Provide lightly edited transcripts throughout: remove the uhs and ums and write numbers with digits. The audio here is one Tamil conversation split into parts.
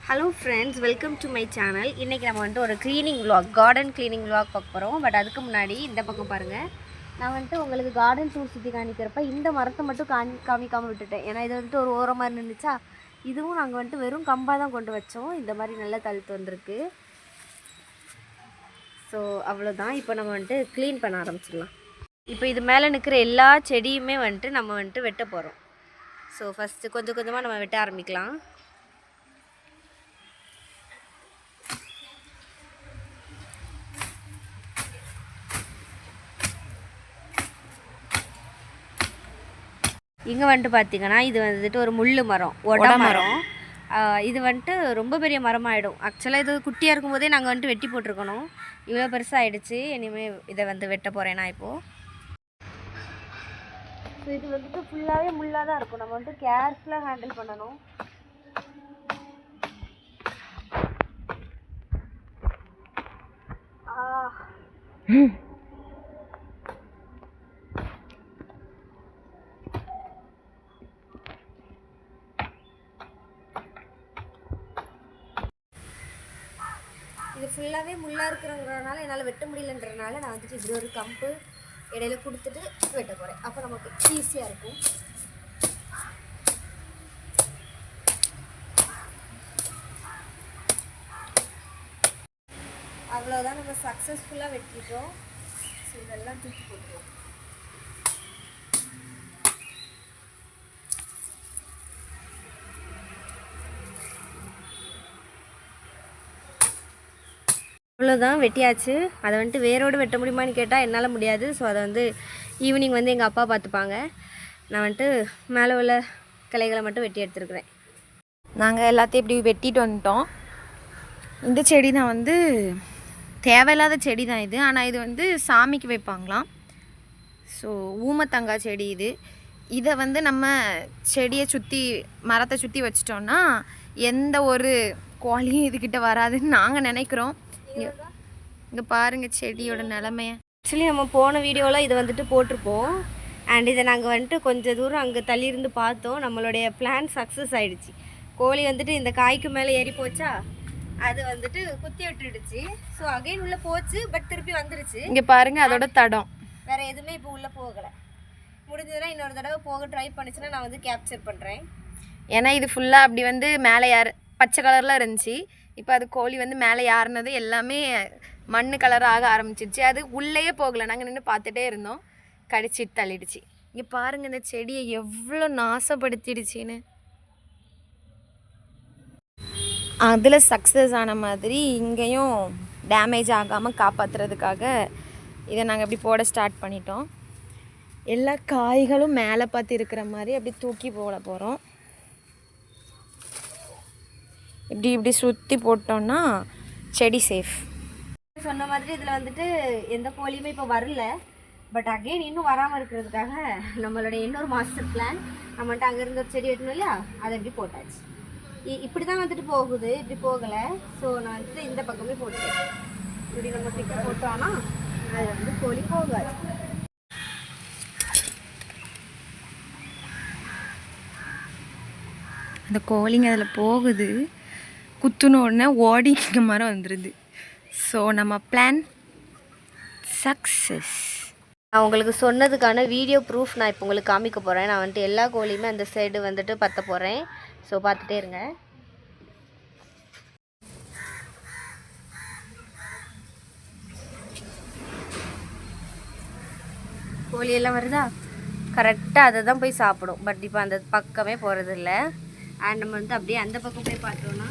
Hello friends, welcome to my channel. இன்றைக்கி நம்ம வந்துட்டு ஒரு cleaning vlog, garden cleaning vlog பார்க்க போகிறோம். பட் அதுக்கு முன்னாடி இந்த பக்கம் பாருங்கள். நான் வந்துட்டு உங்களுக்கு கார்டன் டூர் சுற்றி காணிக்கிறப்ப இந்த மரத்தை மட்டும் காமிக்காமல் விட்டுட்டேன். ஏன்னா இது வந்துட்டு ஒரு ஓரமாக நின்றுச்சா. இதுவும் நாங்கள் வந்துட்டு வெறும் கம்பாக தான் கொண்டு வச்சோம். இந்த மாதிரி நல்லா தழுத்து வந்திருக்கு. ஸோ அவ்வளோதான். இப்போ நம்ம வந்துட்டு க்ளீன் பண்ண ஆரம்பிச்சிடலாம். இப்போ இது மேலே நிற்கிற எல்லா செடியுமே வந்துட்டு நம்ம வந்துட்டு வெட்ட போகிறோம். ஸோ ஃபஸ்ட்டு கொஞ்சம் கொஞ்சமாக நம்ம வெட்ட ஆரம்பிக்கலாம். இங்கே வந்துட்டு பார்த்தீங்கன்னா இது வந்துட்டு ஒரு முள் மரம், ஒட மரம். இது வந்துட்டு ரொம்ப பெரிய மரமாகிடும். ஆக்சுவலாக இது குட்டியாக இருக்கும்போதே நாங்கள் வந்துட்டு வெட்டி போட்டிருக்கணும். இவ்வளோ பெருசாக ஆகிடுச்சு. இனிமேல் இதை வந்து வெட்ட போகிறேன் நான் இப்போது. ஸோ இது வந்துட்டு ஃபுல்லாகவே முள்ளாக தான் இருக்கும். நம்ம வந்துட்டு கேர்ஃபுல்லாக ஹேண்டில் பண்ணணும். இது ஃபுல்லாகவே முள்ளாக இருக்கிறங்கிறதுனால என்னால் வெட்ட முடியலன்றதுனால நான் வந்துட்டு இப்படி ஒரு கம்பு இடையில கொடுத்துட்டு வெட்ட போகிறேன். அப்போ நமக்கு ஈஸியாக இருக்கும். அவ்வளோதான், நம்ம சக்ஸஸ்ஃபுல்லாக வெட்டிட்டோம். ஸோ இதெல்லாம் தூக்கி போட்டுருவோம். அவ்வளோதான், வெட்டியாச்சு. அதை வந்துட்டு வேரோடு வெட்ட முடியுமான்னு கேட்டால் என்னால் முடியாது. ஸோ அதை வந்து ஈவினிங் வந்து எங்கள் அப்பா பார்த்துப்பாங்க. நான் வந்துட்டு மேலே உள்ள கிளைகளை மட்டும் வெட்டி எடுத்துருக்குறேன். நாங்கள் எல்லாத்தையும் இப்படி வெட்டிட்டு வந்துட்டோம். இந்த செடி தான் வந்து தேவையில்லாத செடி தான் இது. ஆனால் இது வந்து சாமிக்கு வைப்பாங்களாம். ஸோ ஊமத்தங்காய் செடி இது. இதை வந்து நம்ம செடியை சுற்றி மரத்தை சுற்றி வச்சிட்டோன்னா எந்த ஒரு கோழியும் இதுக்கிட்ட வராதுன்னு நாங்கள் நினைக்கிறோம். இங்கே பாருங்கள் செடியோட நிலமைய. ஆக்சுவலி நம்ம போன வீடியோவில் இதை வந்துட்டு போட்டிருப்போம். அண்ட் இதை நாங்கள் வந்துட்டு கொஞ்சம் தூரம் அங்கே தள்ளியிருந்து பார்த்தோம். நம்மளுடைய பிளான் சக்ஸஸ் ஆகிடுச்சு. கோழி வந்துட்டு இந்த காய்க்கு மேலே ஏறி போச்சா, அது வந்துட்டு குத்தி விட்டுடுச்சு. ஸோ அகைன் உள்ளே போச்சு, பட் திருப்பி வந்துடுச்சு. இங்கே பாருங்கள் அதோட தடம். வேறு எதுவுமே இப்போ உள்ளே போகலை. முடிஞ்சதுன்னா இன்னொரு தடவை போக ட்ரை பண்ணிச்சுன்னா நான் வந்து கேப்சர் பண்ணுறேன். ஏன்னா இது ஃபுல்லாக அப்படி வந்து மேலே பச்சை கலரில் இருந்துச்சு. இப்போ அது கோழி வந்து மேலே ஏறினது எல்லாமே மண் கலராக ஆரம்பிச்சிருச்சு. அது உள்ளேயே போகலை. நாங்கள் நின்று பார்த்துட்டே இருந்தோம். கடிச்சிட்டு தள்ளிடுச்சு. இங்கே பாருங்கள் இந்த செடியை எவ்வளோ நாசப்படுத்திடுச்சின்னு. அதில் சக்ஸஸ் ஆன மாதிரி இங்கேயும் டேமேஜ் ஆகாமல் காப்பாற்றுறதுக்காக இதை நாங்கள் இப்படி போட ஸ்டார்ட் பண்ணிட்டோம். எல்லா காய்களும் மேலே பார்த்து இருக்கிற மாதிரி அப்படி தூக்கி போட போகிறோம். இப்படி சுற்றி போட்டோன்னா செடி சேஃப். சொன்ன மாதிரி இதில் வந்துட்டு எந்த கோழியுமே இப்போ வரல. பட் அகெயின் இன்னும் வராமல் இருக்கிறதுக்காக நம்மளுடைய இன்னொரு மாஸ்டர் பிளான், நம்மகிட்ட அங்கேருந்து ஒரு செடி வெட்டணும் இல்லையா, அதை எப்படி போட்டாச்சு. இப்படி தான் வந்துட்டு போகுது, இப்படி போகலை. ஸோ நான் வந்துட்டு இந்த பக்கமே போட்டேன். இப்படி நம்ம பிக்க போட்டோன்னா அது வந்து கோழி போகாது. அந்த கோழிங்க அதில் போகுது, குத்துன உடனே ஓடி இங்கே மரம் வந்துடுது. ஸோ நம்ம பிளான் சக்ஸஸ். நான் உங்களுக்கு சொன்னதுக்கான வீடியோ ப்ரூஃப் நான் இப்போ உங்களுக்கு காமிக்க போகிறேன். நான் வந்துட்டு எல்லா கோழியுமே அந்த சைடு வந்துட்டு பற்ற போகிறேன். ஸோ பார்த்துட்டே இருங்க. கோழியெல்லாம் வருதா, கரெக்டாக அதை தான் போய் சாப்பிடும். பட் இப்போ அந்த பக்கமே போகிறதில்ல. அண்ட் நம்ம வந்து அப்படியே அந்த பக்கம் போய் பார்த்தோன்னா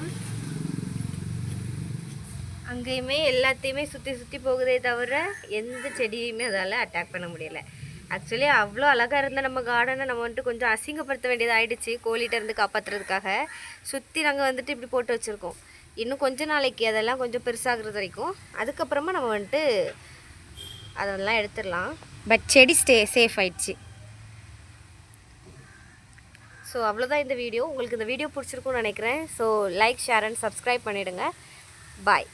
அங்கேயுமே எல்லாத்தையுமே சுற்றி சுற்றி போகுதே தவிர எந்த செடியுமே அதால் அட்டாக் பண்ண முடியலை. ஆக்சுவலி அவ்வளோ அழகாக இருந்த நம்ம கார்டனை நம்ம வந்துட்டு கொஞ்சம் அசிங்கப்படுத்த வேண்டியது ஆகிடுச்சு கோழிகிட்ட இருந்து காப்பாற்றுறதுக்காக. சுற்றி நாங்கள் வந்துட்டு இப்படி போட்டு வச்சுருக்கோம். இன்னும் கொஞ்ச நாளைக்கு அதெல்லாம் கொஞ்சம் பெருசாகிறது வரைக்கும், அதுக்கப்புறமா நம்ம வந்துட்டு அதெல்லாம் எடுத்துடலாம். பட் செடி சேஃப் ஆயிடுச்சு. ஸோ அவ்வளோதான் இந்த வீடியோ. உங்களுக்கு இந்த வீடியோ பிடிச்சிருக்குன்னு நினைக்கிறேன். So like, share and subscribe பண்ணிவிடுங்க. பாய்.